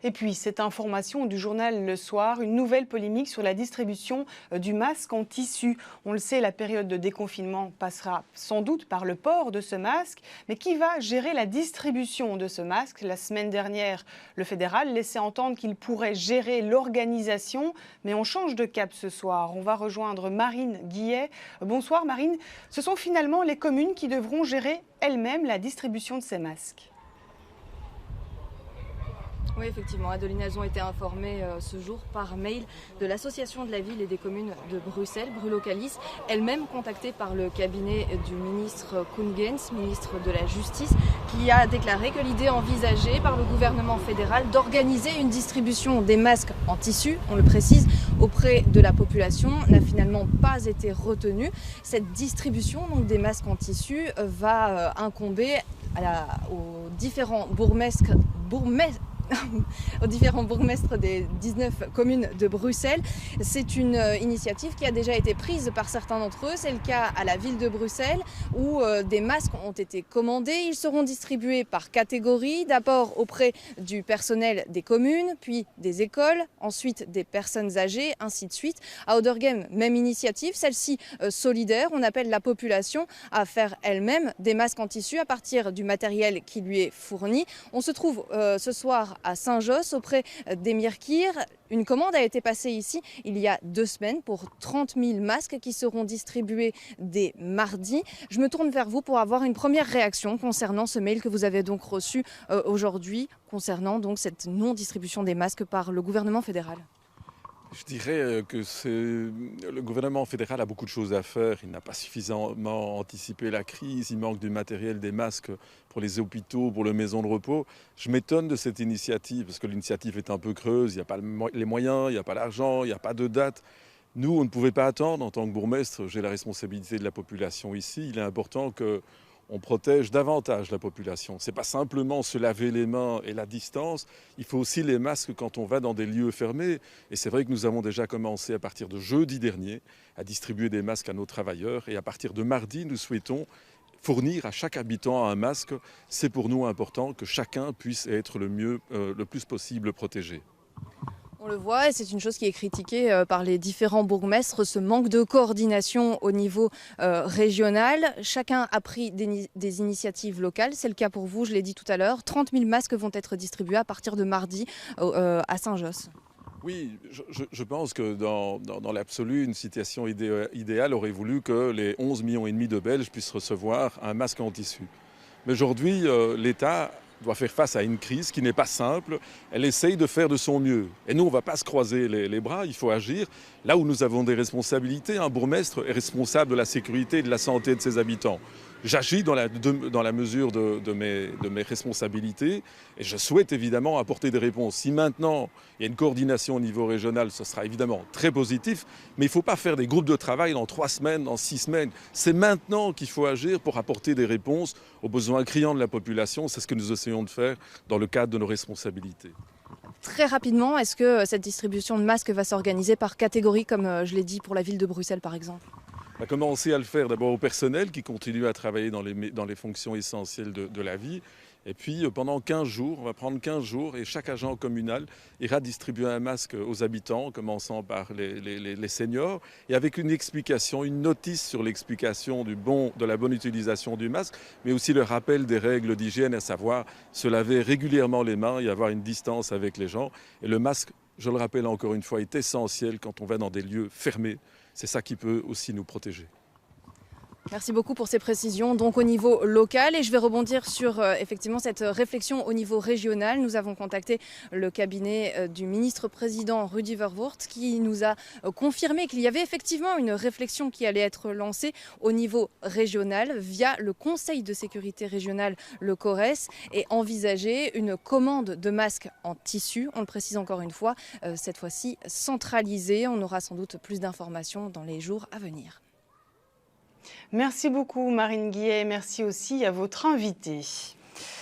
Et puis, cette information du journal Le Soir, une nouvelle polémique sur la distribution du masque en tissu. On le sait, la période de déconfinement passera sans doute par le port de ce masque. Mais qui va gérer la distribution de ce masque? La semaine dernière, le fédéral laissait entendre qu'il pourrait gérer l'organisation. Mais on change de cap ce soir. On va rejoindre Marine Guillet. Bonsoir Marine. Ce sont finalement les communes qui devront gérer elles-mêmes la distribution de ces masques. Oui, effectivement, Adeline, elles ont été informées ce jour par mail de l'association de la ville et des communes de Bruxelles, Brulocalis, elle-même contactée par le cabinet du ministre Koengens, ministre de la Justice, qui a déclaré que l'idée envisagée par le gouvernement fédéral d'organiser une distribution des masques en tissu, on le précise, auprès de la population n'a finalement pas été retenue. Cette distribution donc, des masques en tissu va incomber aux différents bourgmestres des 19 communes de Bruxelles. C'est une initiative qui a déjà été prise par certains d'entre eux. C'est le cas à la ville de Bruxelles où des masques ont été commandés. Ils seront distribués par catégorie, d'abord auprès du personnel des communes, puis des écoles, ensuite des personnes âgées, ainsi de suite. À Ouderghem, même initiative, celle-ci solidaire. On appelle la population à faire elle-même des masques en tissu à partir du matériel qui lui est fourni. On se trouve ce soir à Saint-Josse, auprès d'Emir Kir. Une commande a été passée ici il y a 2 semaines pour 30 000 masques qui seront distribués dès mardi. Je me tourne vers vous pour avoir une première réaction concernant ce mail que vous avez donc reçu aujourd'hui, concernant donc cette non-distribution des masques par le gouvernement fédéral. Je dirais que le gouvernement fédéral a beaucoup de choses à faire. Il n'a pas suffisamment anticipé la crise. Il manque du matériel, des masques pour les hôpitaux, pour les maisons de repos. Je m'étonne de cette initiative parce que l'initiative est un peu creuse. Il n'y a pas les moyens, il n'y a pas l'argent, il n'y a pas de date. Nous, on ne pouvait pas attendre. En tant que bourgmestre, j'ai la responsabilité de la population ici. Il est important qu'on protège davantage la population. Ce n'est pas simplement se laver les mains et la distance, il faut aussi les masques quand on va dans des lieux fermés. Et c'est vrai que nous avons déjà commencé à partir de jeudi dernier à distribuer des masques à nos travailleurs. Et à partir de mardi, nous souhaitons fournir à chaque habitant un masque. C'est pour nous important que chacun puisse être le plus possible protégé. On le voit et c'est une chose qui est critiquée par les différents bourgmestres, ce manque de coordination au niveau régional. Chacun a pris des initiatives locales, c'est le cas pour vous, je l'ai dit tout à l'heure. 30 000 masques vont être distribués à partir de mardi à Saint-Josse. Oui, je pense que dans l'absolu, une situation idéale aurait voulu que les 11,5 millions de Belges puissent recevoir un masque en tissu. Mais aujourd'hui, l'État doit faire face à une crise qui n'est pas simple. Elle essaye de faire de son mieux. Et nous, on ne va pas se croiser les bras, il faut agir. Là où nous avons des responsabilités, un bourgmestre est responsable de la sécurité et de la santé de ses habitants. J'agis dans la mesure de mes responsabilités et je souhaite évidemment apporter des réponses. Si maintenant il y a une coordination au niveau régional, ce sera évidemment très positif, mais il ne faut pas faire des groupes de travail dans 3 semaines, dans 6 semaines. C'est maintenant qu'il faut agir pour apporter des réponses aux besoins criants de la population. C'est ce que nous essayons de faire dans le cadre de nos responsabilités. Très rapidement, est-ce que cette distribution de masques va s'organiser par catégorie, comme je l'ai dit pour la ville de Bruxelles par exemple ? On a commencé à le faire d'abord au personnel qui continue à travailler dans les fonctions essentielles de la vie. Et puis pendant 15 jours, on va prendre 15 jours et chaque agent communal ira distribuer un masque aux habitants, commençant par les seniors, et avec une explication, une notice sur l'explication de la bonne utilisation du masque, mais aussi le rappel des règles d'hygiène, à savoir se laver régulièrement les mains et avoir une distance avec les gens. Et le masque, je le rappelle encore une fois, est essentiel quand on va dans des lieux fermés. C'est ça qui peut aussi nous protéger. Merci beaucoup pour ces précisions. Donc au niveau local, et je vais rebondir sur effectivement cette réflexion au niveau régional. Nous avons contacté le cabinet du ministre-président Rudy Verwoerd qui nous a confirmé qu'il y avait effectivement une réflexion qui allait être lancée au niveau régional via le Conseil de sécurité régional, le CORES, et envisager une commande de masques en tissu. On le précise encore une fois, cette fois-ci centralisée. On aura sans doute plus d'informations dans les jours à venir. Merci beaucoup Marine Guillet, merci aussi à votre invité.